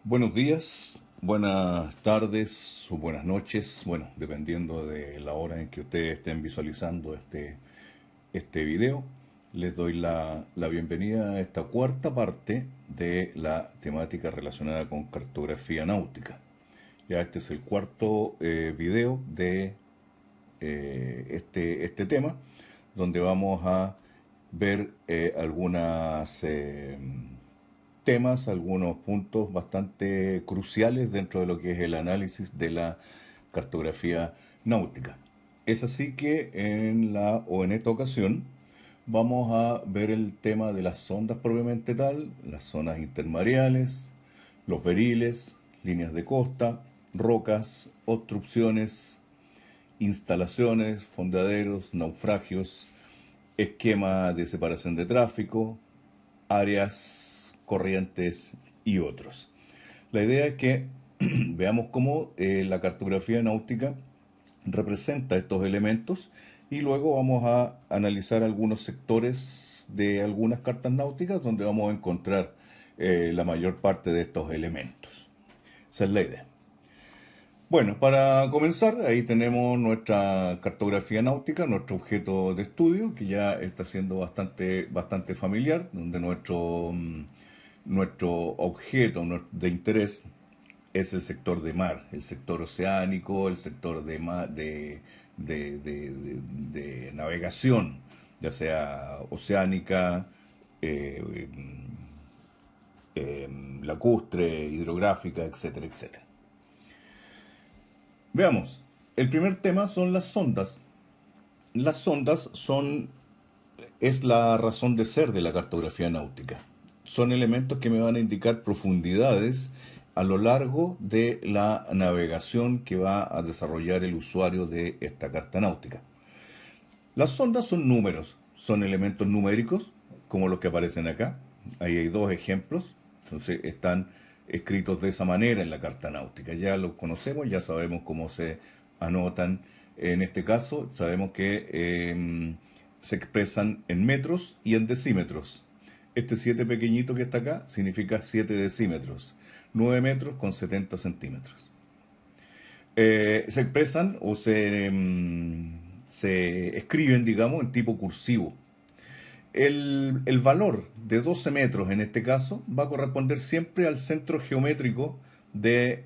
Buenos días, buenas tardes o buenas noches, bueno, dependiendo de la hora en que ustedes estén visualizando este video. Les doy la bienvenida a esta cuarta parte de la temática relacionada con cartografía náutica. Ya este es el cuarto video de este tema, donde vamos a ver algunas temas, algunos puntos bastante cruciales dentro de lo que es el análisis de la cartografía náutica. Es así que en esta ocasión vamos a ver el tema de las sondas propiamente tal, las zonas intermareales, los beriles, líneas de costa, rocas, obstrucciones, instalaciones, fondeaderos, naufragios, esquema de separación de tráfico, áreas, corrientes y otros. La idea es que veamos cómo la cartografía náutica representa estos elementos y luego vamos a analizar algunos sectores de algunas cartas náuticas donde vamos a encontrar la mayor parte de estos elementos. Esa es la idea. Bueno, para comenzar, ahí tenemos nuestra cartografía náutica, nuestro objeto de estudio, que ya está siendo bastante familiar, donde nuestro objeto de interés es el sector de mar, el sector oceánico, el sector de navegación, ya sea oceánica, eh, lacustre, hidrográfica, etcétera, etcétera. Veamos, el primer tema son las sondas. Las sondas es la razón de ser de la cartografía náutica. Son elementos que me van a indicar profundidades a lo largo de la navegación que va a desarrollar el usuario de esta carta náutica. Las sondas son números, son elementos numéricos, como los que aparecen acá. Ahí hay dos ejemplos, entonces están escritos de esa manera en la carta náutica. Ya los conocemos, ya sabemos cómo se anotan. En este caso, sabemos que se expresan en metros y en decímetros. Este 7 pequeñito que está acá significa 7 decímetros, 9 metros con 70 centímetros. Se expresan o se escriben, digamos, en tipo cursivo. El valor de 12 metros en este caso va a corresponder siempre al centro geométrico del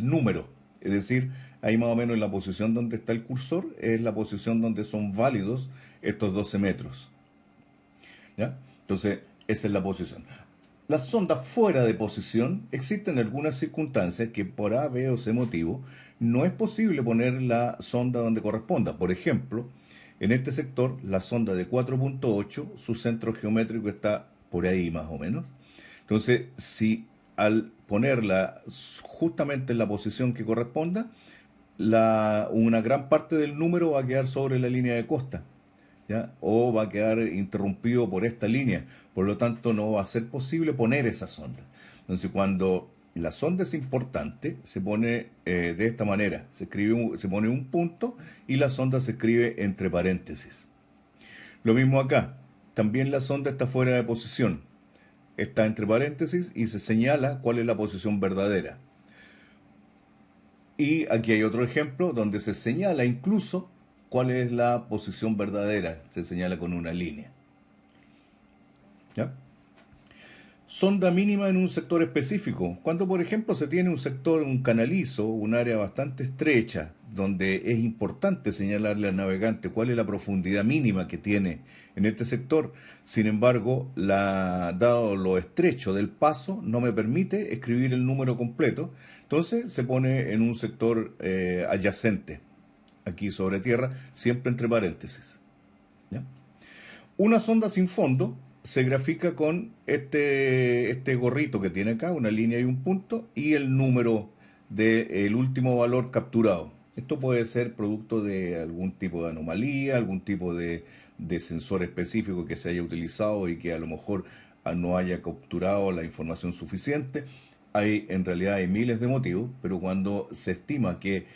número. Es decir, ahí más o menos en la posición donde está el cursor es la posición donde son válidos estos 12 metros. ¿Ya? Entonces, esa es la posición. Las sondas fuera de posición, existen algunas circunstancias que por A, B o C motivo no es posible poner la sonda donde corresponda. Por ejemplo, en este sector, la sonda de 4.8, su centro geométrico está por ahí más o menos. Entonces, si al ponerla justamente en la posición que corresponda, una gran parte del número va a quedar sobre la línea de costa. ¿Ya? O va a quedar interrumpido por esta línea. Por lo tanto, no va a ser posible poner esa sonda. Entonces, cuando la sonda es importante, se pone de esta manera. Se pone un punto y la sonda se escribe entre paréntesis. Lo mismo acá. También la sonda está fuera de posición. Está entre paréntesis y se señala cuál es la posición verdadera. Y aquí hay otro ejemplo donde se señala incluso cuál es la posición verdadera. Se señala con una línea. ¿Ya? Sonda mínima en un sector específico. Cuando, por ejemplo, se tiene un sector, un canalizo, un área bastante estrecha, donde es importante señalarle al navegante cuál es la profundidad mínima que tiene en este sector. Sin embargo, dado lo estrecho del paso, no me permite escribir el número completo. Entonces se pone en un sector adyacente, aquí sobre tierra, siempre entre paréntesis. ¿Ya? Una sonda sin fondo se grafica con este gorrito que tiene acá, una línea y un punto, y el número del último valor capturado. Esto puede ser producto de algún tipo de anomalía, algún tipo de sensor específico que se haya utilizado y que a lo mejor no haya capturado la información suficiente. En realidad hay miles de motivos, pero cuando se estima que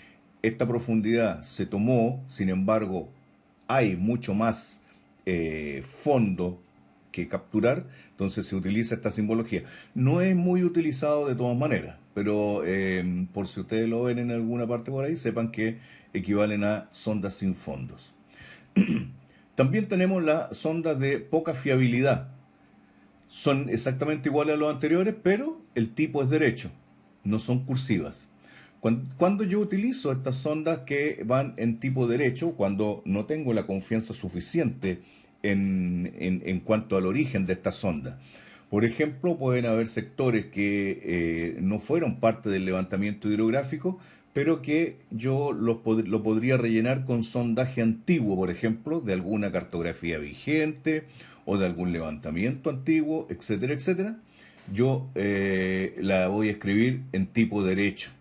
esta profundidad se tomó, sin embargo, hay mucho más fondo que capturar, entonces se utiliza esta simbología. No es muy utilizado de todas maneras, pero por si ustedes lo ven en alguna parte por ahí, sepan que equivalen a sondas sin fondos. También tenemos las sondas de poca fiabilidad. Son exactamente iguales a los anteriores, pero el tipo es derecho, no son cursivas. Cuando yo utilizo estas sondas que van en tipo derecho, cuando no tengo la confianza suficiente en cuanto al origen de esta sonda. Por ejemplo, pueden haber sectores que no fueron parte del levantamiento hidrográfico, pero que yo lo podría rellenar con sondaje antiguo, por ejemplo, de alguna cartografía vigente o de algún levantamiento antiguo, etcétera, etcétera. Yo la voy a escribir en tipo derecho.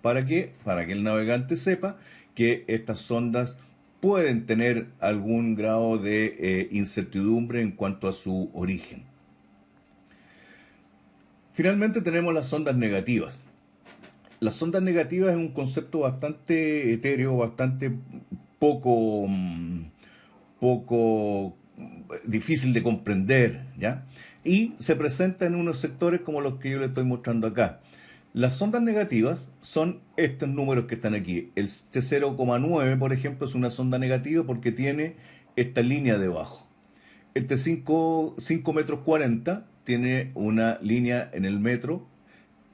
¿Para qué? Para que el navegante sepa que estas sondas pueden tener algún grado de incertidumbre en cuanto a su origen. Finalmente tenemos las sondas negativas. Las sondas negativas es un concepto bastante etéreo, bastante poco, poco difícil de comprender, ¿ya? Y se presenta en unos sectores como los que yo les estoy mostrando acá. Las sondas negativas son estos números que están aquí. El T0,9, por ejemplo, es una sonda negativa porque tiene esta línea debajo. El T5 metros 40 tiene una línea en el metro,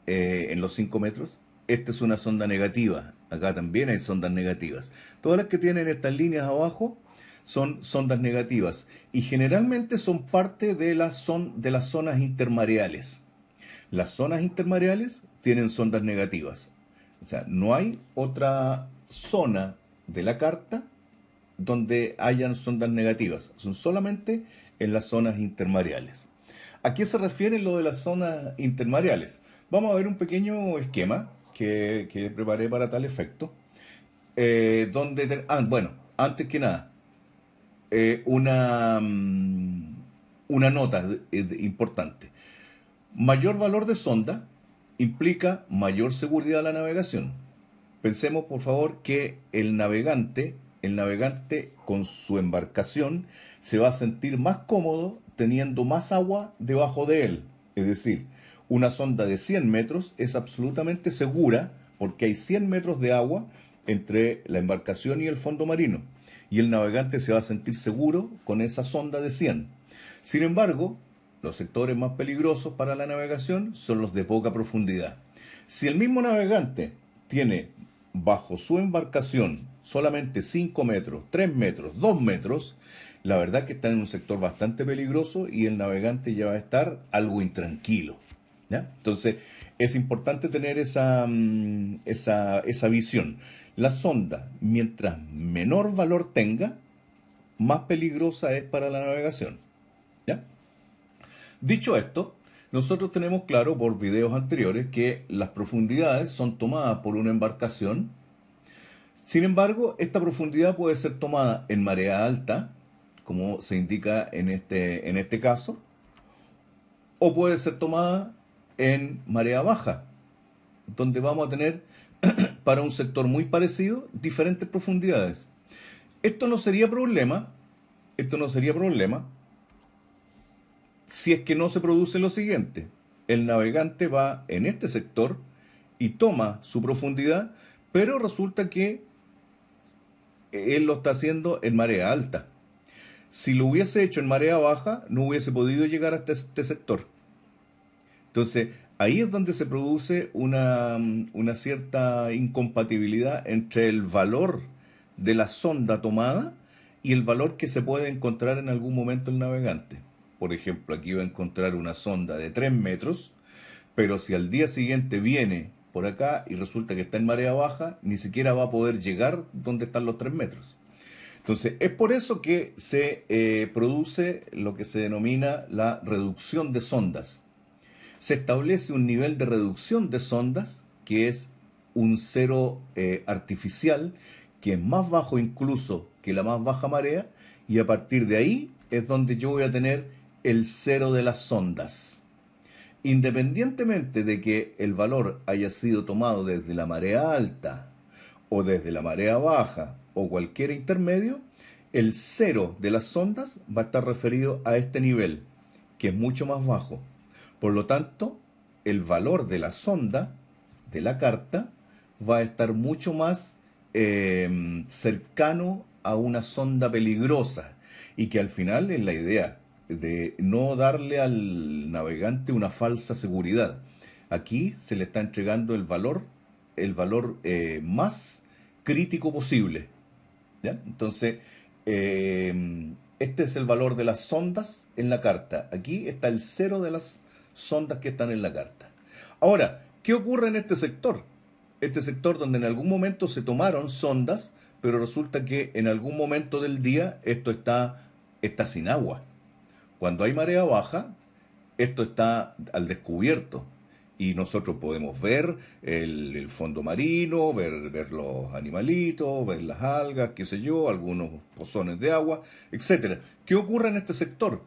en los 5 metros. Esta es una sonda negativa. Acá también hay sondas negativas. Todas las que tienen estas líneas abajo son sondas negativas y generalmente son parte de las zonas intermareales. Las zonas intermareales tienen sondas negativas. O sea, no hay otra zona de la carta donde hayan sondas negativas. Son solamente en las zonas intermareales. ¿A qué se refiere lo de las zonas intermareales? Vamos a ver un pequeño esquema que preparé para tal efecto. Bueno, antes que nada, una nota importante. Mayor valor de sonda implica mayor seguridad a la navegación. Pensemos, por favor, que el navegante con su embarcación se va a sentir más cómodo teniendo más agua debajo de él. Es decir, una sonda de 100 metros es absolutamente segura porque hay 100 metros de agua entre la embarcación y el fondo marino. Y el navegante se va a sentir seguro con esa sonda de 100. Sin embargo, los sectores más peligrosos para la navegación son los de poca profundidad. Si el mismo navegante tiene bajo su embarcación solamente 5 metros, 3 metros, 2 metros, la verdad que está en un sector bastante peligroso y el navegante ya va a estar algo intranquilo, ¿ya? Entonces, es importante tener esa visión. La sonda, mientras menor valor tenga, más peligrosa es para la navegación, ¿ya? Dicho esto, nosotros tenemos claro por videos anteriores que las profundidades son tomadas por una embarcación. Sin embargo, esta profundidad puede ser tomada en marea alta, como se indica en este caso, o puede ser tomada en marea baja, donde vamos a tener para un sector muy parecido diferentes profundidades. Esto no sería problema si es que no se produce lo siguiente. El navegante va en este sector y toma su profundidad, pero resulta que él lo está haciendo en marea alta. Si lo hubiese hecho en marea baja, no hubiese podido llegar hasta este sector. Entonces, ahí es donde se produce una cierta incompatibilidad entre el valor de la sonda tomada y el valor que se puede encontrar en algún momento el navegante. Por ejemplo, aquí va a encontrar una sonda de 3 metros, pero si al día siguiente viene por acá y resulta que está en marea baja, ni siquiera va a poder llegar donde están los 3 metros. Entonces, es por eso que se produce lo que se denomina la reducción de sondas. Se establece un nivel de reducción de sondas, que es un cero artificial, que es más bajo incluso que la más baja marea, y a partir de ahí es donde yo voy a tener el cero de las sondas. Independientemente de que el valor haya sido tomado desde la marea alta o desde la marea baja o cualquier intermedio, El cero de las sondas va a estar referido a este nivel, que es mucho más bajo. Por lo tanto, el valor de la sonda, de la carta, va a estar mucho más cercano a una sonda peligrosa, y que al final es la idea de no darle al navegante una falsa seguridad. Aquí se le está entregando el valor más crítico posible. ¿Ya? Entonces, este es el valor de las sondas en la carta. Aquí está el cero de las sondas que están en la carta. Ahora, ¿qué ocurre en este sector? Este sector donde en algún momento se tomaron sondas, pero resulta que en algún momento del día esto está sin agua. Cuando hay marea baja, esto está al descubierto y nosotros podemos ver el fondo marino, ver los animalitos, ver las algas, qué sé yo, algunos pozones de agua, etcétera. ¿Qué ocurre en este sector?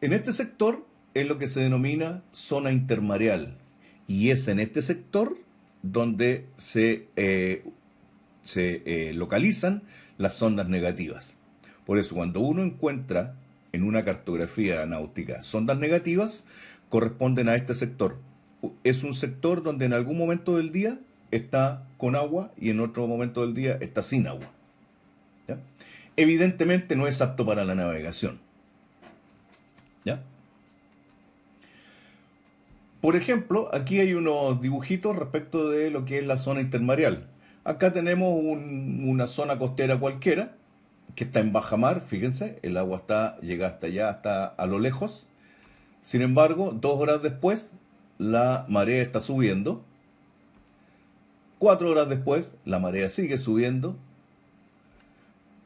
En este sector es lo que se denomina zona intermareal, y es en este sector donde se localizan las sondas negativas. Por eso, cuando uno encuentra en una cartografía náutica sondas negativas, corresponden a este sector. Es un sector donde en algún momento del día está con agua y en otro momento del día está sin agua. ¿Ya? Evidentemente no es apto para la navegación. ¿Ya? Por ejemplo, aquí hay unos dibujitos respecto de lo que es la zona intermareal. Acá tenemos una zona costera cualquiera, que está en baja mar, fíjense, el agua llega hasta allá, hasta a lo lejos. Sin embargo, 2 horas después, la marea está subiendo. 4 horas después, la marea sigue subiendo.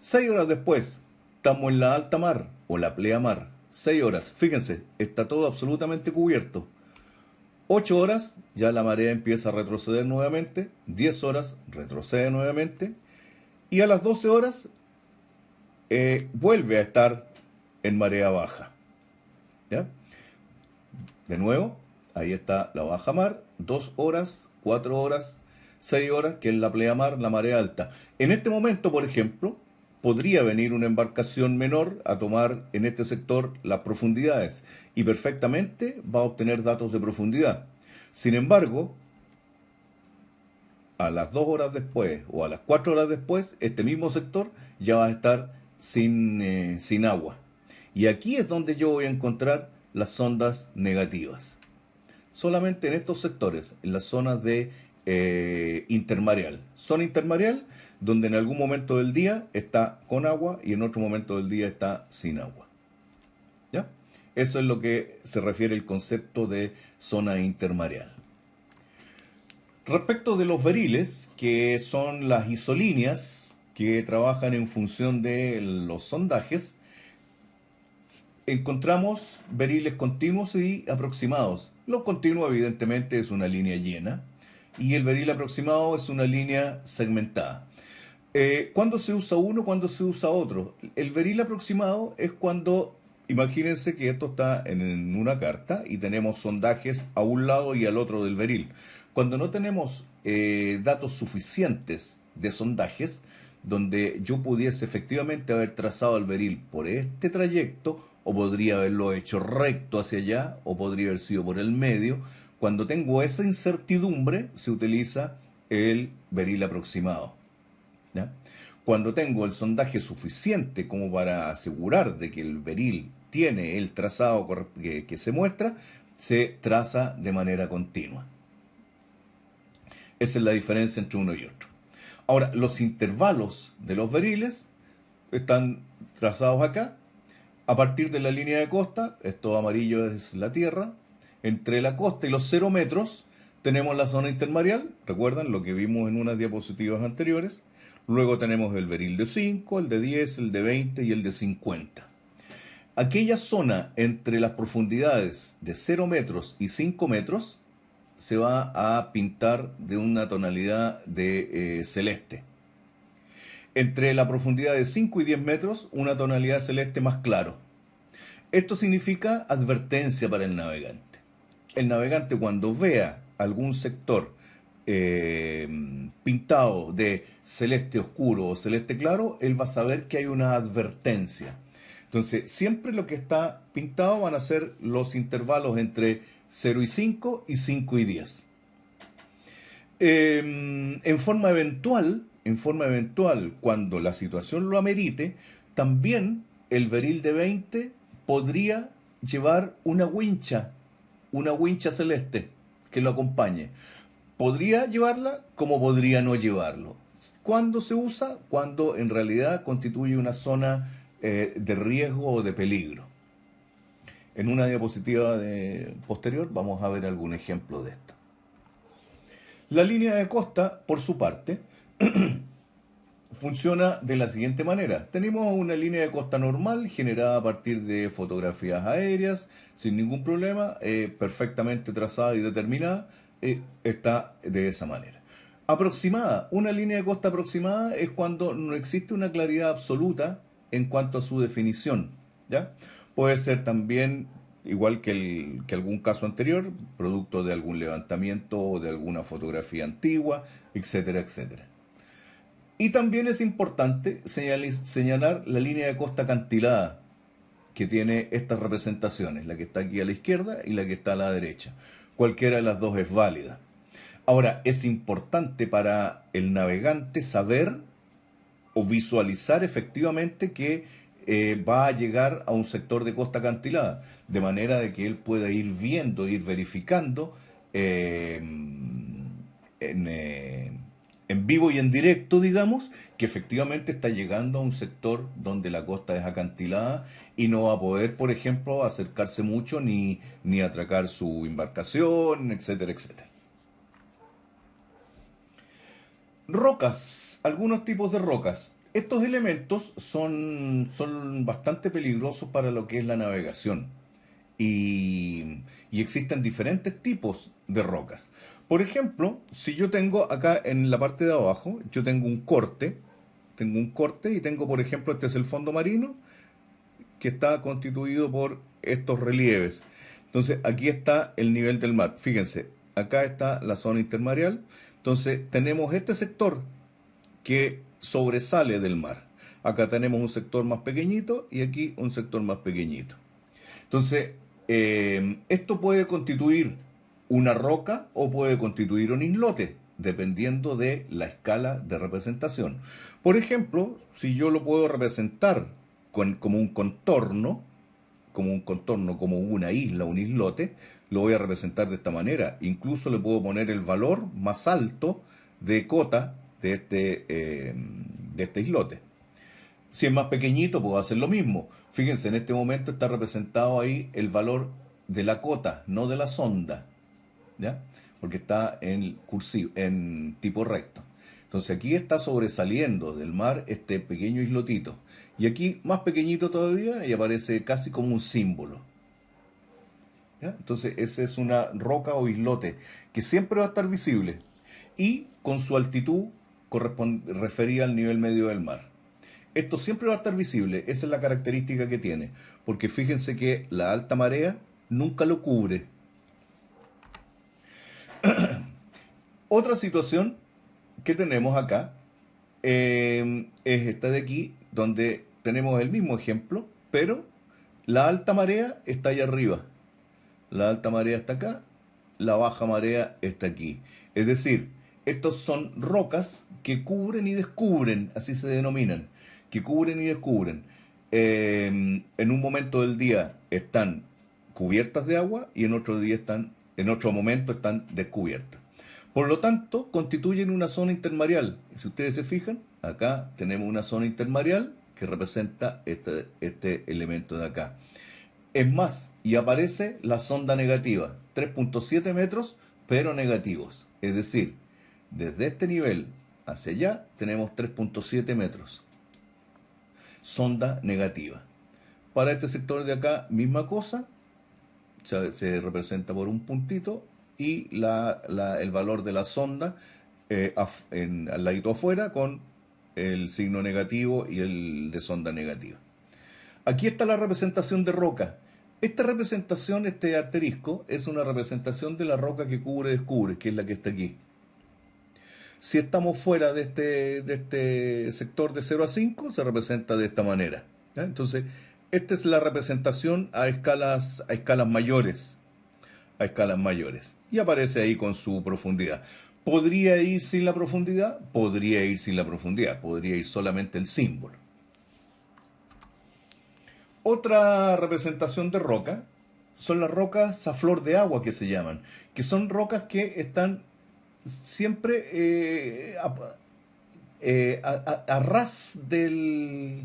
6 horas después, estamos en la alta mar o la pleamar. 6 horas, fíjense, está todo absolutamente cubierto. 8 horas, ya la marea empieza a retroceder nuevamente. 10 horas, retrocede nuevamente. Y a las 12 horas, vuelve a estar en marea baja. ¿Ya? De nuevo, ahí está la baja mar, 2 horas, 4 horas, 6 horas, que es la pleamar, la marea alta. En este momento, por ejemplo, podría venir una embarcación menor a tomar en este sector las profundidades y perfectamente va a obtener datos de profundidad. Sin embargo, a las 2 horas después o a las 4 horas después, este mismo sector ya va a estar sin agua. Y aquí es donde yo voy a encontrar las sondas negativas. Solamente en estos sectores, en las zonas de intermareal. Zona intermareal, donde en algún momento del día está con agua y en otro momento del día está sin agua. ¿Ya? Eso es lo que se refiere el concepto de zona intermareal. Respecto de los veriles, que son las isolíneas que trabajan en función de los sondajes, encontramos veriles continuos y aproximados. Lo continuo evidentemente es una línea llena y el veril aproximado es una línea segmentada. ¿Cuándo se usa uno? ¿Cuándo se usa otro? El veril aproximado es cuando, imagínense que esto está en una carta y tenemos sondajes a un lado y al otro del veril. Cuando no tenemos datos suficientes de sondajes, donde yo pudiese efectivamente haber trazado el veril por este trayecto, o podría haberlo hecho recto hacia allá, o podría haber sido por el medio. Cuando tengo esa incertidumbre, se utiliza el veril aproximado. ¿Ya? Cuando tengo el sondaje suficiente como para asegurar de que el veril tiene el trazado que se muestra, se traza de manera continua. Esa es la diferencia entre uno y otro. Ahora, los intervalos de los veriles están trazados acá. A partir de la línea de costa, esto amarillo es la tierra, entre la costa y los 0 metros tenemos la zona intermareal, recuerdan lo que vimos en unas diapositivas anteriores. Luego tenemos el veril de 5, el de 10, el de 20 y el de 50. Aquella zona entre las profundidades de 0 metros y 5 metros se va a pintar de una tonalidad de celeste. Entre la profundidad de 5 y 10 metros, una tonalidad celeste más claro. Esto significa advertencia para el navegante. El navegante, cuando vea algún sector pintado de celeste oscuro o celeste claro, él va a saber que hay una advertencia. Entonces, siempre lo que está pintado van a ser los intervalos entre 0 y 5 y 5 y 10. En forma eventual, cuando la situación lo amerite, también el beril de 20 podría llevar una wincha celeste que lo acompañe. Podría llevarla como podría no llevarlo. ¿Cuándo se usa? Cuando en realidad constituye una zona de riesgo o de peligro. En una diapositiva posterior vamos a ver algún ejemplo de esto. La línea de costa, por su parte, funciona de la siguiente manera. Tenemos una línea de costa normal generada a partir de fotografías aéreas, sin ningún problema, perfectamente trazada y determinada, está de esa manera. Aproximada, una línea de costa aproximada es cuando no existe una claridad absoluta en cuanto a su definición, ¿ya? Puede ser también, igual que algún caso anterior, producto de algún levantamiento o de alguna fotografía antigua, etcétera, etcétera. Y también es importante señalar la línea de costa acantilada que tiene estas representaciones, la que está aquí a la izquierda y la que está a la derecha. Cualquiera de las dos es válida. Ahora, es importante para el navegante saber o visualizar efectivamente que va a llegar a un sector de costa acantilada, de manera de que él pueda ir viendo, ir verificando en, en vivo y en directo, digamos, que efectivamente está llegando a un sector donde la costa es acantilada y no va a poder, por ejemplo, acercarse mucho ni atracar su embarcación, etcétera, etcétera. Rocas, algunos tipos de rocas. Estos elementos son bastante peligrosos para lo que es la navegación y existen diferentes tipos de rocas. Por ejemplo, si yo tengo acá en la parte de abajo, yo tengo un corte y tengo, por ejemplo, este es el fondo marino que está constituido por estos relieves. Entonces, aquí está el nivel del mar. Fíjense, acá está la zona intermareal. Entonces, tenemos este sector que sobresale del mar. Acá tenemos un sector más pequeñito y aquí un sector más pequeñito. Entonces, esto puede constituir una roca o puede constituir un islote, dependiendo de la escala de representación. Por ejemplo, si yo lo puedo representar como un contorno, como una isla, un islote, lo voy a representar de esta manera. Incluso le puedo poner el valor más alto de cota de este islote. Si es más pequeñito, puedo hacer lo mismo. Fíjense, en este momento está representado ahí el valor de la cota, no de la sonda, ¿ya? Porque está en cursivo, en tipo recto. Entonces aquí está sobresaliendo del mar este pequeño islotito. Y aquí más pequeñito todavía y aparece casi como un símbolo. ¿Ya? Entonces esa es una roca o islote que siempre va a estar visible y con su altitud referida al nivel medio del mar. Esto siempre va a estar visible, esa es la característica que tiene, porque fíjense que la alta marea nunca lo cubre. Otra situación que tenemos acá es esta de aquí, donde tenemos el mismo ejemplo, pero la alta marea está allá arriba. La alta marea está acá, la baja marea está aquí. Es decir, estos son rocas que cubren y descubren, así se denominan, que cubren y descubren. En un momento del día están cubiertas de agua y en otro momento están descubiertas. Por lo tanto, constituyen una zona intermareal. Si ustedes se fijan, acá tenemos una zona intermareal que representa este elemento de acá. Es más, y aparece la sonda negativa, 3.7 metros, pero negativos. Es decir, desde este nivel hacia allá tenemos 3.7 metros. Sonda negativa. Para este sector de acá, misma cosa, se representa por un puntito y el valor de la sonda al ladito afuera con el signo negativo y el de sonda negativa. Aquí está la representación de roca. Esta representación, este asterisco, es una representación de la roca que cubre-descubre, que es la que está aquí. Si estamos fuera de este sector de 0 a 5, se representa de esta manera. ¿Ya? Entonces, esta es la representación a escalas mayores, a escalas mayores. Y aparece ahí con su profundidad. ¿Podría ir sin la profundidad? Podría ir sin la profundidad, podría ir solamente el símbolo. Otra representación de roca son las rocas a flor de agua que se llaman, que son rocas que están siempre a ras de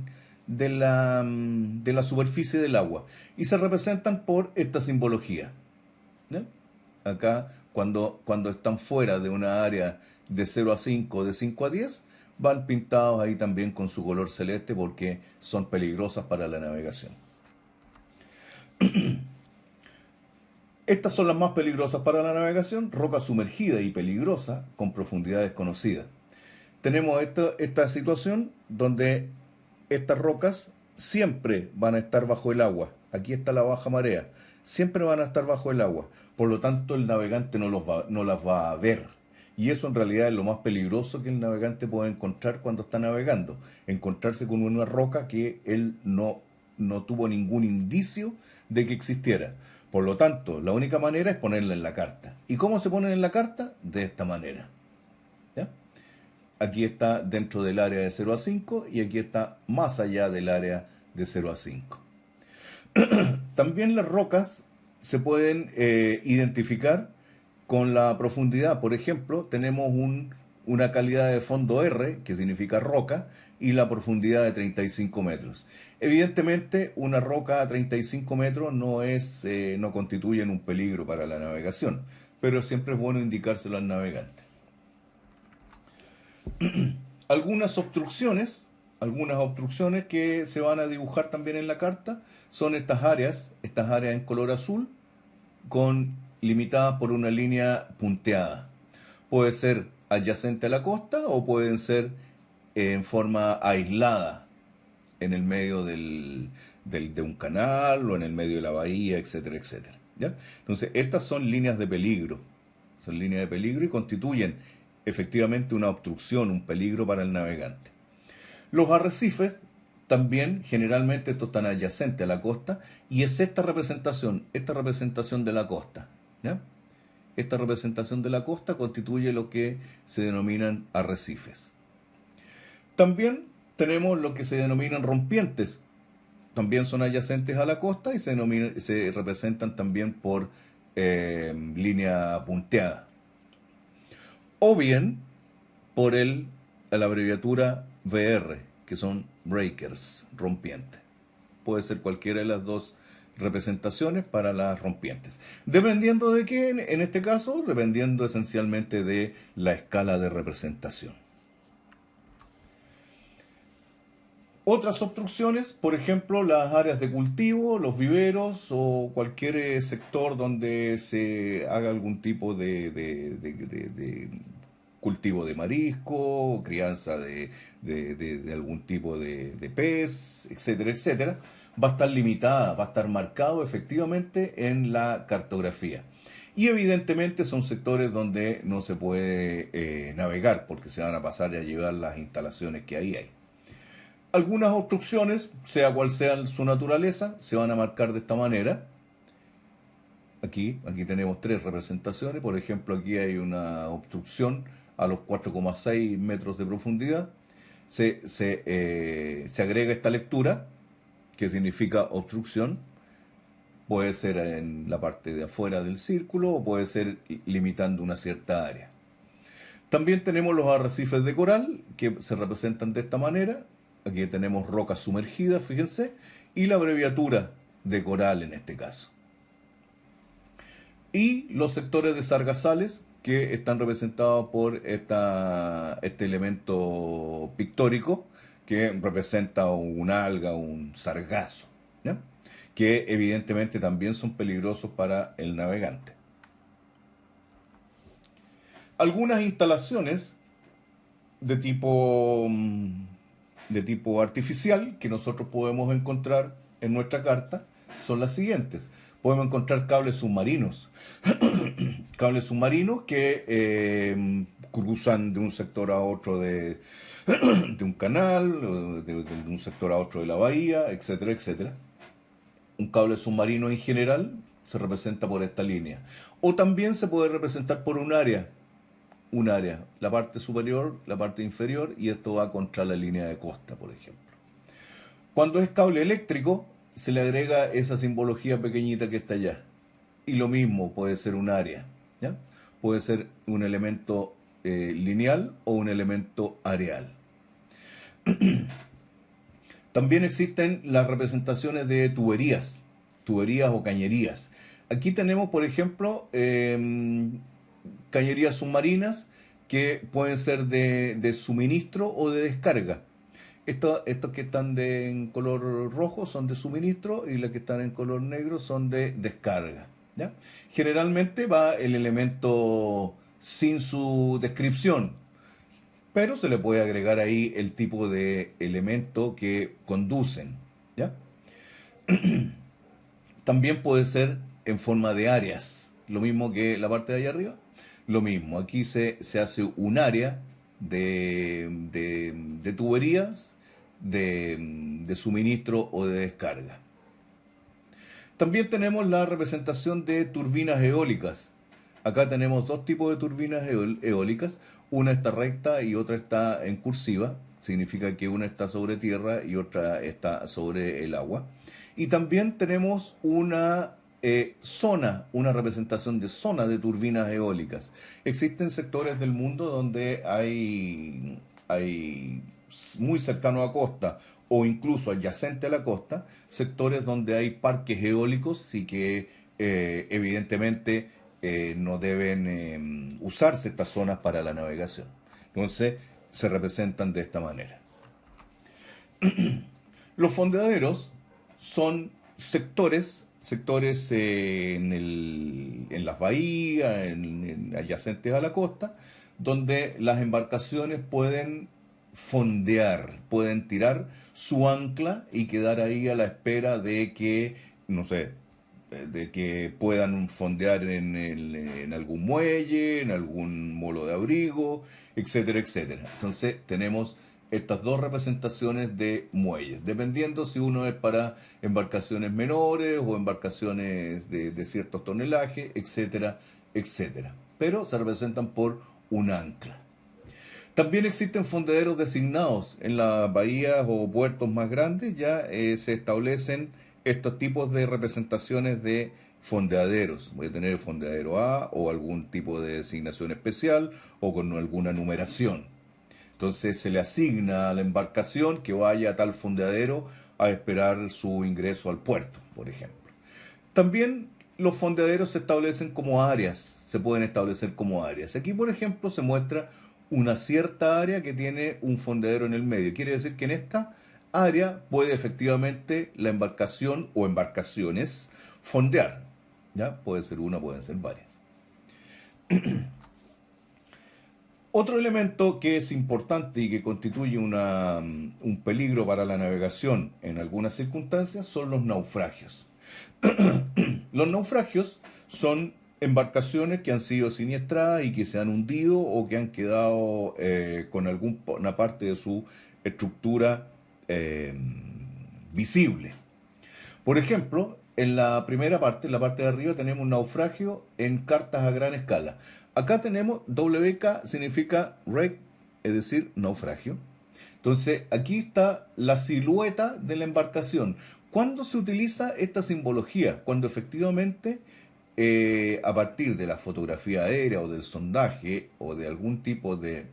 la superficie del agua y se representan por esta simbología. ¿Ya? Acá, cuando están fuera de una área de 0 a 5, de 5 a 10, van pintados ahí también con su color celeste porque son peligrosas para la navegación. Estas son las más peligrosas para la navegación, roca sumergida y peligrosa con profundidad desconocida. Tenemos esta situación donde estas rocas siempre van a estar bajo el agua. Aquí está la baja marea. Siempre van a estar bajo el agua. Por lo tanto, el navegante no las va a ver. Y eso en realidad es lo más peligroso que el navegante puede encontrar cuando está navegando. Encontrarse con una roca que él no tuvo ningún indicio de que existiera. Por lo tanto, la única manera es ponerla en la carta. ¿Y cómo se pone en la carta? De esta manera. ¿Ya? Aquí está dentro del área de 0 a 5 y aquí está más allá del área de 0 a 5. También las rocas se pueden identificar con la profundidad. Por ejemplo, tenemos una calidad de fondo R, que significa roca, y la profundidad de 35 metros. Evidentemente, una roca a 35 metros no constituye un peligro para la navegación, pero siempre es bueno indicárselo al navegante. Algunas obstrucciones que se van a dibujar también en la carta son estas áreas en color azul, limitadas por una línea punteada. Puede ser adyacente a la costa o pueden ser en forma aislada en el medio de un canal o en el medio de la bahía, etcétera, etcétera. ¿Ya? Entonces, estas son líneas de peligro. Son líneas de peligro y constituyen efectivamente una obstrucción, un peligro para el navegante. Los arrecifes también, generalmente, estos están adyacentes a la costa y es esta representación de la costa. ¿Ya? Esta representación de la costa constituye lo que se denominan arrecifes. También tenemos lo que se denominan rompientes. También son adyacentes a la costa y se representan también por línea punteada. O bien por la abreviatura VR, que son breakers, rompientes. Puede ser cualquiera de las dos representaciones para las rompientes. ¿Dependiendo de qué? En este caso, dependiendo esencialmente de la escala de representación. Otras obstrucciones, por ejemplo, las áreas de cultivo, los viveros o cualquier sector donde se haga algún tipo de cultivo de marisco, crianza de algún tipo de pez, etcétera, etcétera, va a estar limitada, va a estar marcado efectivamente en la cartografía. Y evidentemente son sectores donde no se puede navegar porque se van a pasar a llevar las instalaciones que ahí hay. Algunas obstrucciones, sea cual sea su naturaleza, se van a marcar de esta manera. Aquí tenemos tres representaciones. Por ejemplo, aquí hay una obstrucción a los 4,6 metros de profundidad. Se agrega esta lectura, que significa obstrucción. Puede ser en la parte de afuera del círculo o puede ser limitando una cierta área. También tenemos los arrecifes de coral, que se representan de esta manera. Aquí tenemos rocas sumergidas, fíjense, y la abreviatura de coral en este caso. Y los sectores de sargazales, que están representados por este elemento pictórico, que representa un alga, un sargazo, ¿ya? Que evidentemente también son peligrosos para el navegante. Algunas instalaciones de tipo artificial que nosotros podemos encontrar en nuestra carta son las siguientes. Podemos encontrar cables submarinos. Cables submarinos que cruzan de un sector a otro de un canal, de un sector a otro de la bahía, etcétera, etcétera. Un cable submarino en general se representa por esta línea. O también se puede representar por un área, la parte superior, la parte inferior, y esto va contra la línea de costa, por ejemplo. Cuando es cable eléctrico, se le agrega esa simbología pequeñita que está allá. Y lo mismo puede ser un área, ¿ya? Puede ser un elemento lineal o un elemento areal. También existen las representaciones de tuberías o cañerías. Aquí tenemos, por ejemplo, cañerías submarinas que pueden ser de suministro o de descarga. Estos que están en color rojo son de suministro y las que están en color negro son de descarga, ¿ya? Generalmente va el elemento sin su descripción, pero se le puede agregar ahí el tipo de elemento que conducen, ¿ya? También puede ser en forma de áreas, lo mismo que la parte de allá arriba. Lo mismo, aquí se hace un área de tuberías, de suministro o de descarga. También tenemos la representación de turbinas eólicas. Acá tenemos dos tipos de turbinas eólicas. Una está recta y otra está en cursiva. Significa que una está sobre tierra y otra está sobre el agua. Y también tenemos una una representación de zona de turbinas eólicas. Existen sectores del mundo donde hay muy cercano a costa o incluso adyacente a la costa, sectores donde hay parques eólicos y que evidentemente no deben usarse estas zonas para la navegación. Entonces se representan de esta manera. Los fondeaderos son sectores en las bahías, adyacentes a la costa, donde las embarcaciones pueden fondear, pueden tirar su ancla y quedar ahí a la espera de que, no sé, de que puedan fondear en algún muelle, en algún molo de abrigo, etcétera, etcétera. Entonces tenemos estas dos representaciones de muelles, dependiendo si uno es para embarcaciones menores o embarcaciones de ciertos tonelajes, etcétera, etcétera. Pero se representan por un ancla. También existen fondeaderos designados en las bahías o puertos más grandes, ya se establecen estos tipos de representaciones de fondeaderos. Voy a tener el fondeadero A o algún tipo de designación especial o con alguna numeración. Entonces se le asigna a la embarcación que vaya a tal fondeadero a esperar su ingreso al puerto, por ejemplo. También los fondeaderos se establecen como áreas, se pueden establecer como áreas. Aquí, por ejemplo, se muestra una cierta área que tiene un fondeadero en el medio. Quiere decir que en esta área puede efectivamente la embarcación o embarcaciones fondear. ¿Ya? Puede ser una, pueden ser varias. Otro elemento que es importante y que constituye un peligro para la navegación en algunas circunstancias son los naufragios. Los naufragios son embarcaciones que han sido siniestradas y que se han hundido o que han quedado con alguna parte de su estructura visible. Por ejemplo, en la primera parte, en la parte de arriba, tenemos un naufragio en cartas a gran escala. Acá tenemos WK significa wreck, es decir, naufragio. Entonces, aquí está la silueta de la embarcación. ¿Cuándo se utiliza esta simbología? Cuando efectivamente, a partir de la fotografía aérea o del sondaje o de algún tipo de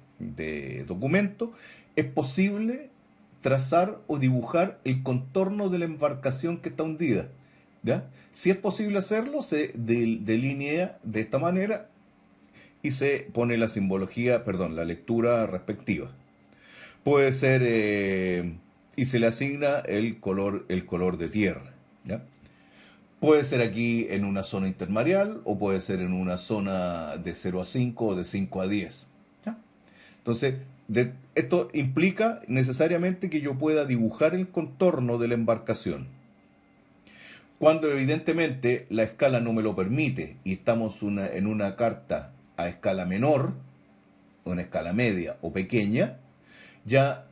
documento, es posible trazar o dibujar el contorno de la embarcación que está hundida. ¿Ya? Si es posible hacerlo, se delinea de esta manera y se pone la simbología, perdón, la lectura respectiva. Puede ser, y se le asigna el color de tierra. ¿Ya? Puede ser aquí en una zona intermareal o puede ser en una zona de 0 a 5 o de 5 a 10. ¿Ya? Entonces, esto implica necesariamente que yo pueda dibujar el contorno de la embarcación. Cuando evidentemente la escala no me lo permite y estamos en una carta a escala menor, una escala media o pequeña, ya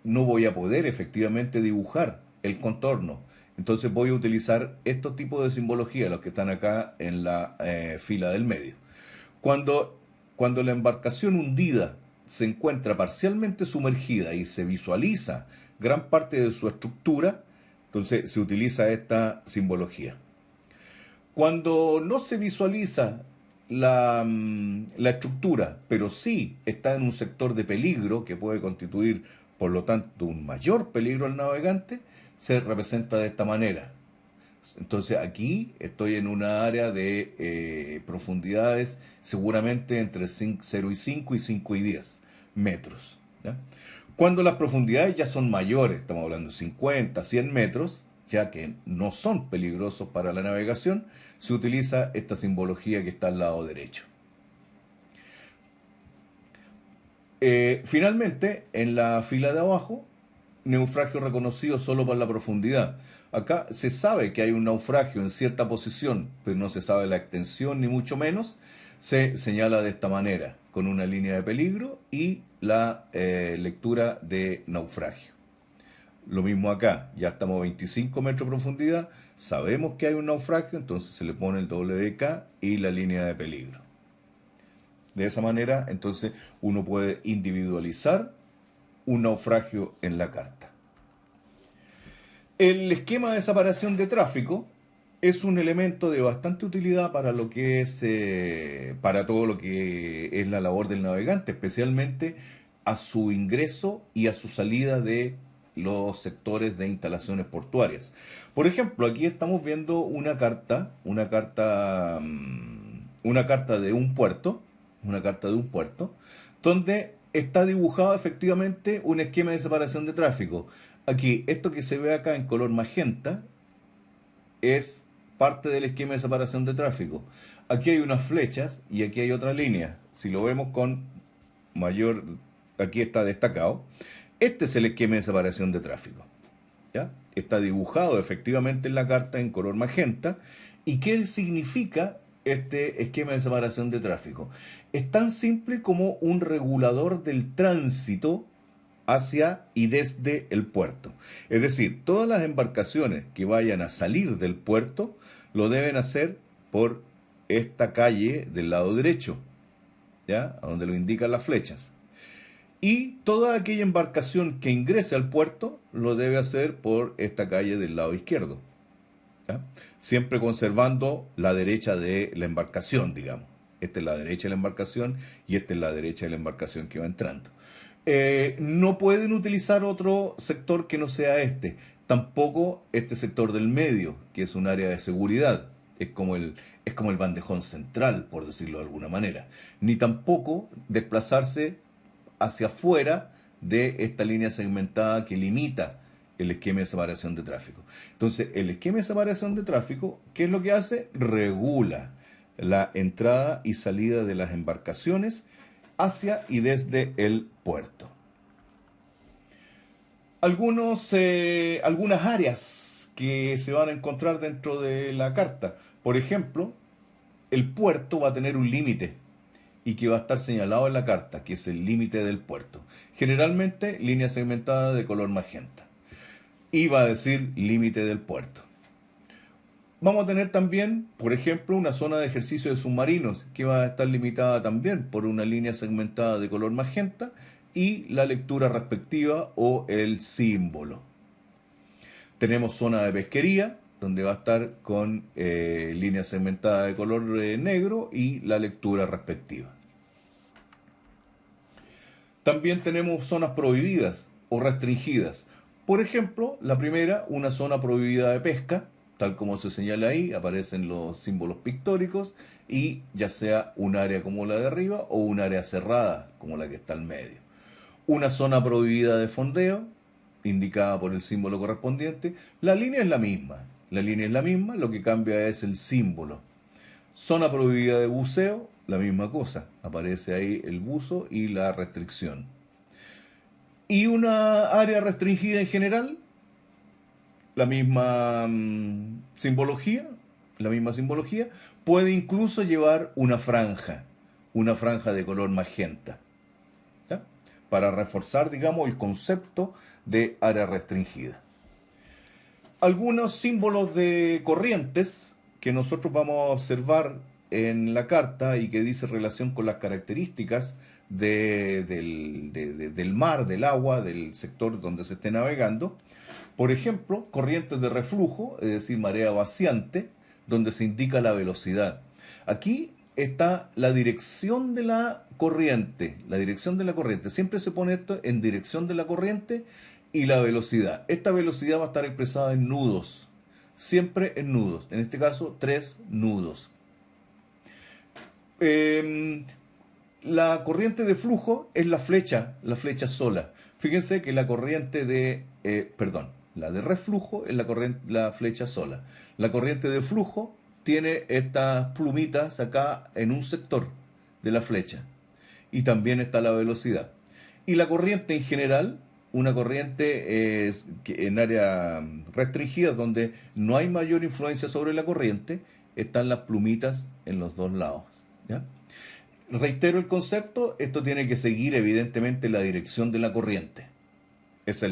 no voy a poder efectivamente dibujar el contorno. Entonces voy a utilizar estos tipos de simbología, los que están acá en la fila del medio. Cuando, cuando la embarcación hundida se encuentra parcialmente sumergida y se visualiza gran parte de su estructura, entonces se utiliza esta simbología. Cuando no se visualiza la estructura, pero sí está en un sector de peligro que puede constituir, por lo tanto, un mayor peligro al navegante, se representa de esta manera. Entonces aquí estoy en una área de profundidades seguramente entre 0 y 5 y 5 y 10 metros. ¿Ya? Cuando las profundidades ya son mayores, estamos hablando de 50, 100 metros, ya que no son peligrosos para la navegación, se utiliza esta simbología que está al lado derecho. Finalmente, en la fila de abajo, naufragio reconocido solo por la profundidad. Acá se sabe que hay un naufragio en cierta posición, pero no se sabe la extensión ni mucho menos. Se señala de esta manera, con una línea de peligro y la lectura de naufragio. Lo mismo acá, ya estamos a 25 metros de profundidad, sabemos que hay un naufragio, entonces se le pone el WK y la línea de peligro. De esa manera, entonces, uno puede individualizar un naufragio en la carta. El esquema de separación de tráfico es un elemento de bastante utilidad para lo que es, para todo lo que es la labor del navegante, especialmente a su ingreso y a su salida de los sectores de instalaciones portuarias. Por ejemplo, aquí estamos viendo una carta de un puerto, donde está dibujado efectivamente un esquema de separación de tráfico. Aquí, esto que se ve acá en color magenta es parte del esquema de separación de tráfico. Aquí hay unas flechas y aquí hay otra línea. Si lo vemos con mayor, aquí está destacado. Este es el esquema de separación de tráfico. ¿Ya? Está dibujado efectivamente en la carta en color magenta. ¿Y qué significa este esquema de separación de tráfico? Es tan simple como un regulador del tránsito hacia y desde el puerto. Es decir, todas las embarcaciones que vayan a salir del puerto lo deben hacer por esta calle del lado derecho, ¿ya? A donde lo indican las flechas. Y toda aquella embarcación que ingrese al puerto lo debe hacer por esta calle del lado izquierdo, ¿ya? Siempre conservando la derecha de la embarcación, digamos. Esta es la derecha de la embarcación y esta es la derecha de la embarcación que va entrando. No pueden utilizar otro sector que no sea este. Tampoco este sector del medio, que es un área de seguridad. Es como el bandejón central, por decirlo de alguna manera. Ni tampoco desplazarse hacia afuera de esta línea segmentada que limita el esquema de separación de tráfico. Entonces, el esquema de separación de tráfico, ¿qué es lo que hace? Regula la entrada y salida de las embarcaciones hacia y desde el puerto. Algunas áreas que se van a encontrar dentro de la carta. Por ejemplo, el puerto va a tener un límite y que va a estar señalado en la carta, que es el límite del puerto. Generalmente línea segmentada de color magenta. Y va a decir límite del puerto. Vamos a tener también, por ejemplo, una zona de ejercicio de submarinos que va a estar limitada también por una línea segmentada de color magenta y la lectura respectiva o el símbolo. Tenemos zona de pesquería, donde va a estar con línea segmentada de color negro y la lectura respectiva. También tenemos zonas prohibidas o restringidas. Por ejemplo, la primera, una zona prohibida de pesca, tal como se señala ahí, aparecen los símbolos pictóricos, y ya sea un área como la de arriba o un área cerrada, como la que está al medio. Una zona prohibida de fondeo, indicada por el símbolo correspondiente. La línea es la misma, lo que cambia es el símbolo. Zona prohibida de buceo, la misma cosa, aparece ahí el buzo y la restricción. Y una área restringida en general, la misma simbología, puede incluso llevar una franja de color magenta, para reforzar, digamos, el concepto de área restringida. Algunos símbolos de corrientes que nosotros vamos a observar en la carta y que dice relación con las características del mar, del agua, del sector donde se esté navegando. Por ejemplo, corrientes de reflujo, es decir, marea vaciante, donde se indica la velocidad. Aquí está la dirección de la corriente. La dirección de la corriente. Siempre se pone esto en dirección de la corriente y la velocidad. Esta velocidad va a estar expresada en nudos. Siempre en nudos. En este caso, 3 nudos. La corriente de flujo es la flecha sola. Fíjense que la corriente de, la de reflujo es la flecha sola. La corriente de flujo tiene estas plumitas acá en un sector de la flecha. Y también está la velocidad. Y la corriente en general, una corriente en área restringida donde no hay mayor influencia sobre la corriente, están las plumitas en los dos lados. ¿Ya? Reitero el concepto, esto tiene que seguir evidentemente la dirección de la corriente. Ese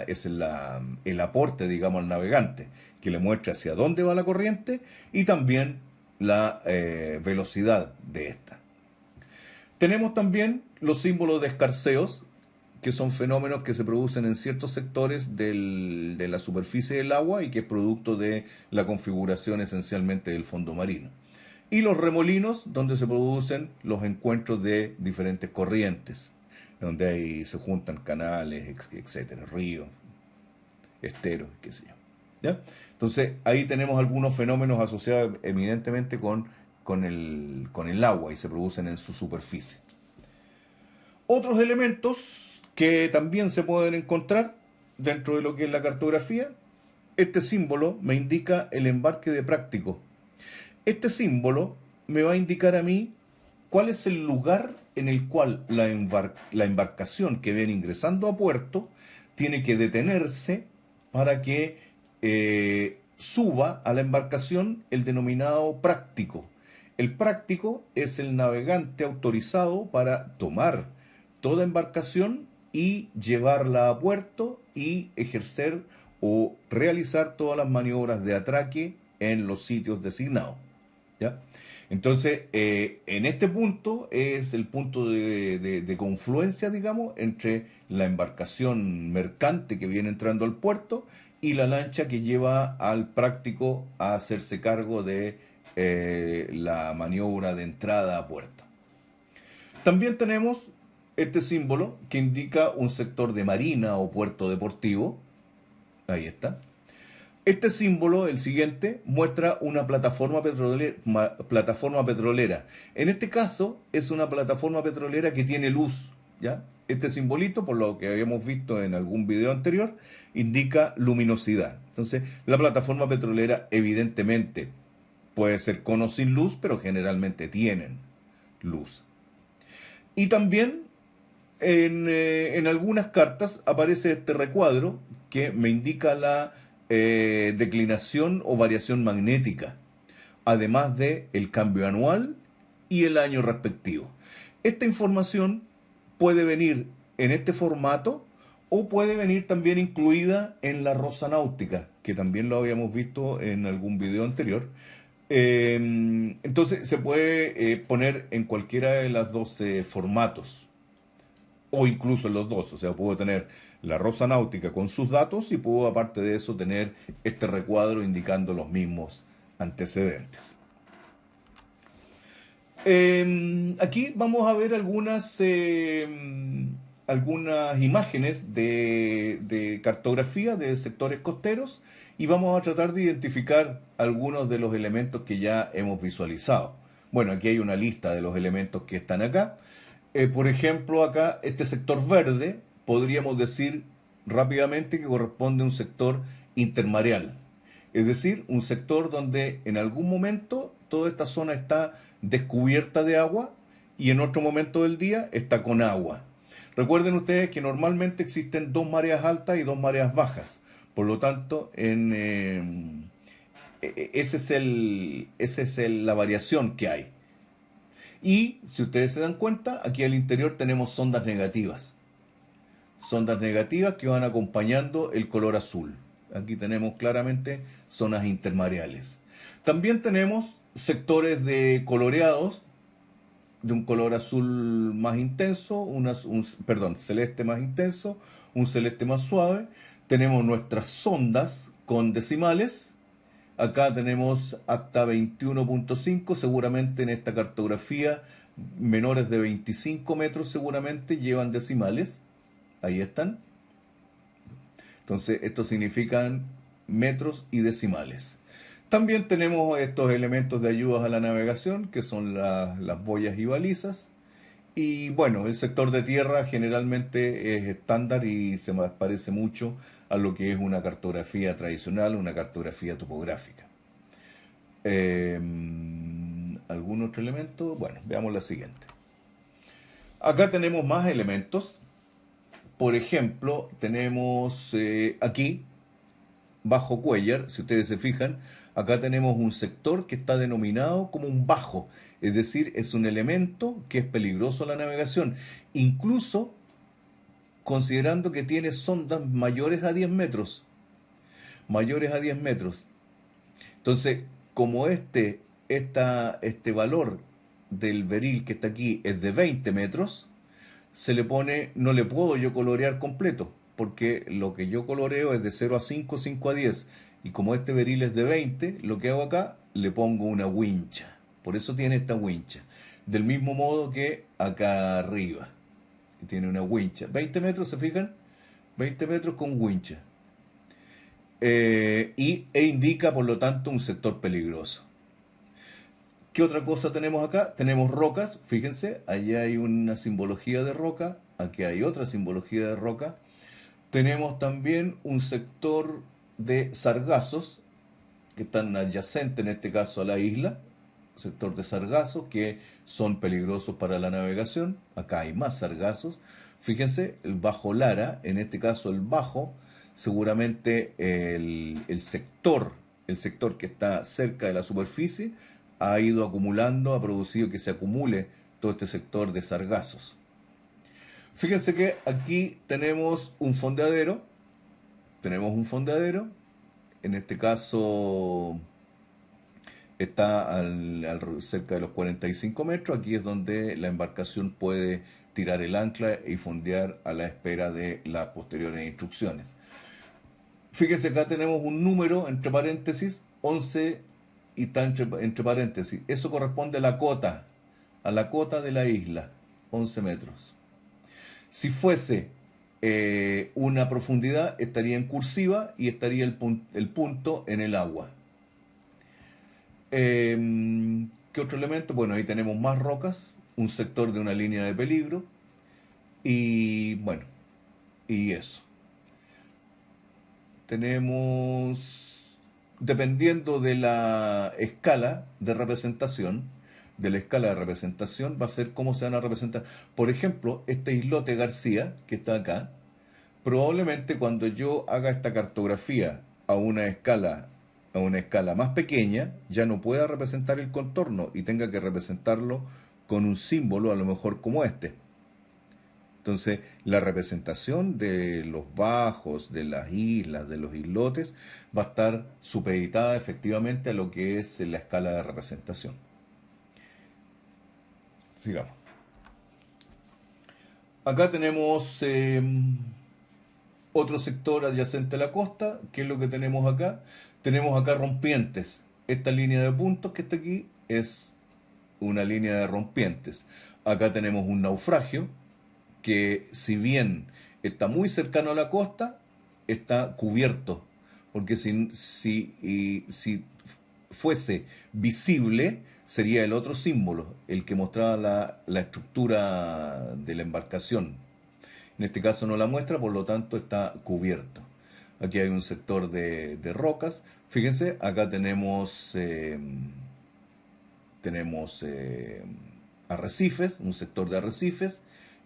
es el aporte, digamos, al navegante, que le muestra hacia dónde va la corriente y también la velocidad de esta. Tenemos también los símbolos de escarceos, que son fenómenos que se producen en ciertos sectores de la superficie del agua y que es producto de la configuración esencialmente del fondo marino. Y los remolinos, donde se producen los encuentros de diferentes corrientes, donde ahí se juntan canales, etcétera, ríos, esteros, qué sé yo. ¿Ya? Entonces, ahí tenemos algunos fenómenos asociados evidentemente con el agua y se producen en su superficie. Otros elementos que también se pueden encontrar dentro de lo que es la cartografía, este símbolo me indica el embarque de práctico. Este símbolo me va a indicar a mí cuál es el lugar en el cual la embarcación que viene ingresando a puerto tiene que detenerse para que suba a la embarcación el denominado práctico. El práctico es el navegante autorizado para tomar toda embarcación y llevarla a puerto y ejercer o realizar todas las maniobras de atraque en los sitios designados. ¿Ya? Entonces, en este punto es el punto de confluencia, digamos, entre la embarcación mercante que viene entrando al puerto y la lancha que lleva al práctico a hacerse cargo de la maniobra de entrada a puerto. También tenemos este símbolo que indica un sector de marina o puerto deportivo. Ahí está. Este símbolo, el siguiente, muestra una plataforma petrolera. En este caso, es una plataforma petrolera que tiene luz. ¿Ya? Este simbolito, por lo que habíamos visto en algún video anterior, indica luminosidad. Entonces, la plataforma petrolera evidentemente puede ser con o sin luz, pero generalmente tienen luz. Y también en algunas cartas aparece este recuadro que me indica la declinación o variación magnética, además de el cambio anual y el año respectivo. Esta información puede venir en este formato o puede venir también incluida en la rosa náutica, que también lo habíamos visto en algún video anterior. Entonces se puede poner en cualquiera de los dos formatos o incluso en los dos, o sea, puedo tener la rosa náutica con sus datos y puedo aparte de eso tener este recuadro indicando los mismos antecedentes. Aquí vamos a ver algunas imágenes de cartografía de sectores costeros y vamos a tratar de identificar algunos de los elementos que ya hemos visualizado. Bueno, aquí hay una lista de los elementos que están acá. Por ejemplo, acá este sector verde podríamos decir rápidamente que corresponde a un sector intermareal. Es decir, un sector donde en algún momento toda esta zona está descubierta de agua y en otro momento del día está con agua. Recuerden ustedes que normalmente existen dos mareas altas y dos mareas bajas. Por lo tanto, esa es la variación que hay. Y si ustedes se dan cuenta, aquí al interior tenemos ondas negativas. sondas negativas que van acompañando el color azul. Aquí tenemos claramente zonas intermareales. También tenemos sectores de coloreados de un color azul más intenso, perdón, celeste más intenso, un celeste más suave. Tenemos nuestras sondas con decimales. Acá tenemos hasta 21.5, seguramente en esta cartografía menores de 25 metros seguramente llevan decimales. Ahí están. Entonces, esto significan metros y decimales. También tenemos estos elementos de ayudas a la navegación, que son las boyas y balizas. Y bueno, el sector de tierra generalmente es estándar y se parece mucho a lo que es una cartografía tradicional, una cartografía topográfica. ¿Algún otro elemento? Bueno, veamos la siguiente. Acá tenemos más elementos. Por ejemplo, tenemos aquí, bajo Cuellar, si ustedes se fijan, acá tenemos un sector que está denominado como un bajo, es decir, es un elemento que es peligroso a la navegación, incluso considerando que tiene sondas mayores a 10 metros, mayores a 10 metros. Entonces, como este valor del beril que está aquí es de 20 metros, se le pone, no le puedo yo colorear completo, porque lo que yo coloreo es de 0 a 5, 5 a 10, y como este beril es de 20, lo que hago acá, le pongo una wincha. Por eso tiene esta wincha. Del mismo modo que acá arriba, que tiene una wincha. 20 metros, ¿se fijan? 20 metros con wincha. E indica, por lo tanto, un sector peligroso. ¿Qué otra cosa tenemos acá? Tenemos rocas, fíjense, allá hay una simbología de roca, aquí hay otra simbología de roca. Tenemos también un sector de sargazos, que están adyacentes en este caso a la isla, sector de sargazos que son peligrosos para la navegación. Acá hay más sargazos. Fíjense, el bajo Lara, en este caso el bajo, seguramente el sector que está cerca de la superficie, ha ido acumulando, ha producido que se acumule todo este sector de sargazos. Fíjense que aquí tenemos un fondeadero, en este caso está cerca de los 45 metros, aquí es donde la embarcación puede tirar el ancla y fondear a la espera de las posteriores instrucciones. Fíjense, acá tenemos un número entre paréntesis, 11 y está entre paréntesis. Eso corresponde a la cota de la isla, 11 metros. Si fuese una profundidad, estaría en cursiva y estaría el punto en el agua. ¿Qué otro elemento? Bueno, ahí tenemos más rocas, un sector de una línea de peligro y bueno, y eso. Tenemos, dependiendo de la escala de representación, va a ser cómo se van a representar. Por ejemplo, este islote García, que está acá, probablemente cuando yo haga esta cartografía a una escala más pequeña, ya no pueda representar el contorno y tenga que representarlo con un símbolo a lo mejor como este. Entonces, la representación de los bajos, de las islas, de los islotes, va a estar supeditada efectivamente a lo que es la escala de representación. Sigamos. Acá tenemos otro sector adyacente a la costa. ¿Qué es lo que tenemos acá? Tenemos acá rompientes. Esta línea de puntos que está aquí es una línea de rompientes. Acá tenemos un naufragio que, si bien está muy cercano a la costa, está cubierto, porque si fuese visible sería el otro símbolo, el que mostraba la estructura de la embarcación. En este caso no la muestra, por lo tanto está cubierto. Aquí hay un sector de rocas. Fíjense, acá tenemos arrecifes, un sector de arrecifes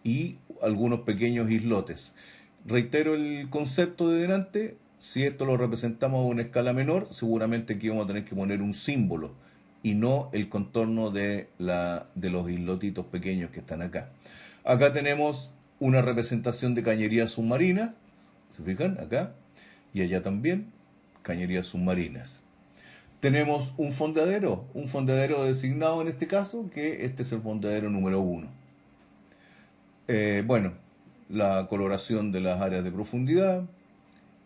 y algunos pequeños islotes. Reitero el concepto de delante. Si esto lo representamos a una escala menor, seguramente aquí vamos a tener que poner un símbolo y no el contorno de los islotitos pequeños que están acá. Acá tenemos una representación de cañerías submarinas, ¿se fijan? Acá y allá también, cañerías submarinas. Tenemos un fondeadero designado en este caso, que este es el fondeadero número 1. Bueno, la coloración de las áreas de profundidad,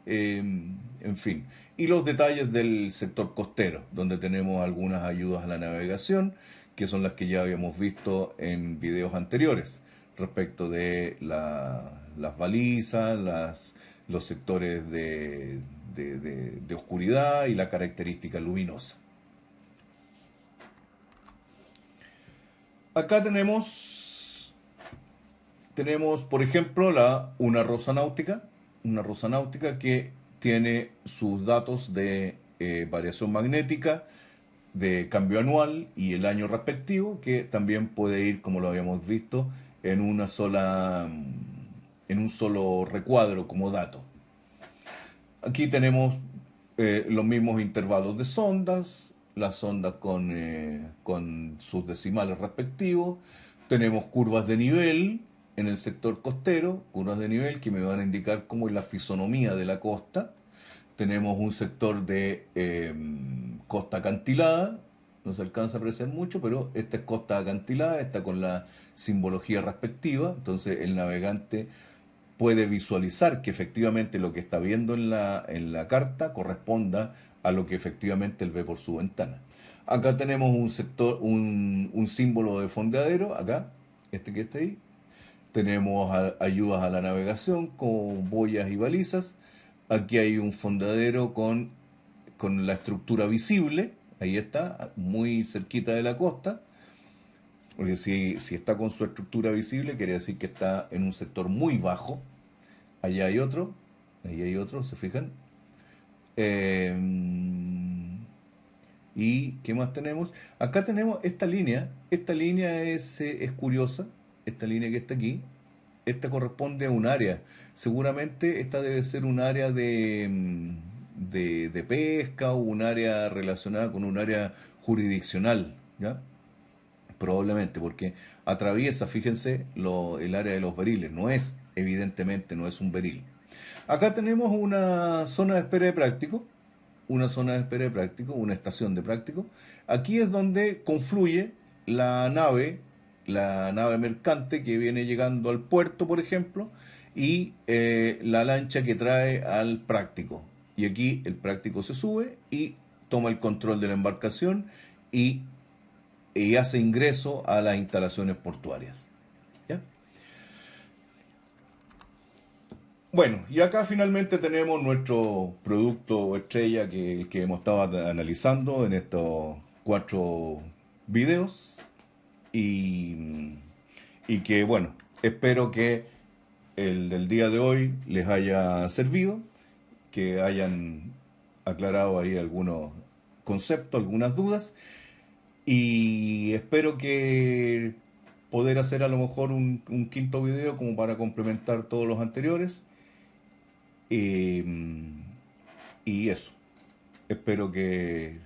en fin. Y los detalles del sector costero, donde tenemos algunas ayudas a la navegación, que son las que ya habíamos visto en videos anteriores, respecto de las balizas, los sectores de oscuridad y la característica luminosa. Acá tenemos por ejemplo, una rosa náutica que tiene sus datos de variación magnética, de cambio anual y el año respectivo, que también puede ir, como lo habíamos visto, en un solo recuadro como dato. Aquí tenemos los mismos intervalos de sondas, las sondas con sus decimales respectivos. Tenemos curvas de nivel en el sector costero, curvas de nivel que me van a indicar cómo es la fisonomía de la costa. Tenemos un sector de costa acantilada, no se alcanza a apreciar mucho, pero esta es costa acantilada, está con la simbología respectiva, entonces el navegante puede visualizar que efectivamente lo que está viendo en la carta corresponda a lo que efectivamente él ve por su ventana. Acá tenemos un sector, un símbolo de fondeadero, acá, este que está ahí. Tenemos ayudas a la navegación con boyas y balizas. Aquí hay un fondeadero con la estructura visible, ahí está, muy cerquita de la costa, porque si está con su estructura visible, quiere decir que está en un sector muy bajo. Allá hay otro, ahí hay otro, ¿se fijan? Eh, ¿Y qué más tenemos? Acá tenemos esta línea es curiosa, esta línea que está aquí, esta corresponde a un área. Seguramente esta debe ser un área de pesca o un área relacionada con un área jurisdiccional, ¿ya? Probablemente, porque atraviesa, fíjense, el área de los beriles. Evidentemente, no es un beril. Acá tenemos una zona de espera de práctico, una estación de práctico. Aquí es donde confluye la nave mercante que viene llegando al puerto, por ejemplo, y la lancha que trae al práctico. Y aquí el práctico se sube y toma el control de la embarcación y, y hace ingreso a las instalaciones portuarias. ¿Ya? Bueno, y acá finalmente tenemos nuestro producto estrella que hemos estado analizando en estos 4 videos y, y que bueno, espero que el del día de hoy les haya servido, que hayan aclarado ahí algunos conceptos, algunas dudas y espero que poder hacer a lo mejor un quinto video como para complementar todos los anteriores. Eh, y eso, espero que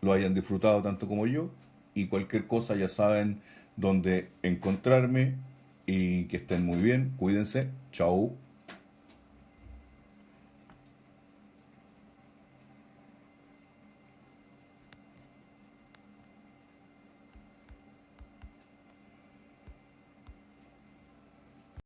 lo hayan disfrutado tanto como yo y cualquier cosa ya saben dónde encontrarme y que estén muy bien, cuídense, chao.